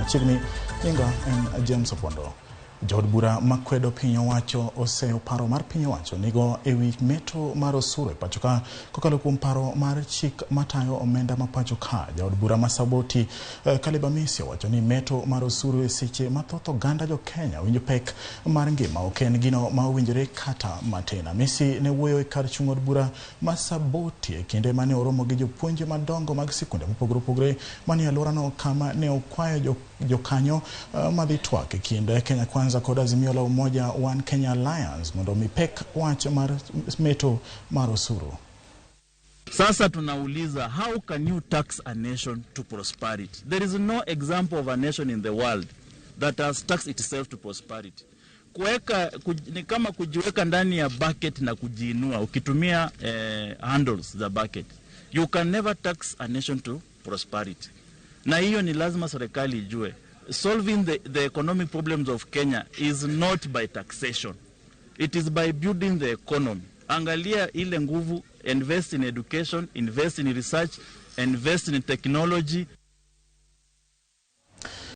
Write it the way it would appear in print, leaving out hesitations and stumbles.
Chigni Inga and James Opondo. Jood bura okwedo piny owacho oseo paro mar piny owacho nigo ewi meto mar osuru pachoka kokalo kuom paro mar chik matayo omenda ma pachoka. Jood bura masaboti Kalibamisi owacho ni meto mar osuru seche mathoth oganda jo Kenya winjo pek mar ngima oken gino ma owinjore kata matin. Misi ne wuoyo e kar chung od bura masaboti e kinde mane oromo gi jopuonje madongo mag sikunde mopogore opogore manie alworano kama ne okwayo jokanyo madhi twak e kinde Kenya Kwanza kod Azimio la Umoja One Kenya Alliance mondo mipek wach mar meto mar osuru. Sasa tunauliza, how can you tax a nation to prosperity? There is no example of a nation in the world that has taxed itself to prosperity. Ni kama kujiweka ndani ya bucket na kujiinua ukitumia handles za bucket. You can never tax a nation to prosperity. Na hiyo ni lazima serikali ijue. Solving the economic problems of Kenya is not by taxation. It is by building the economy. Angalia ile nguvu, invest in education, invest in research, invest in technology.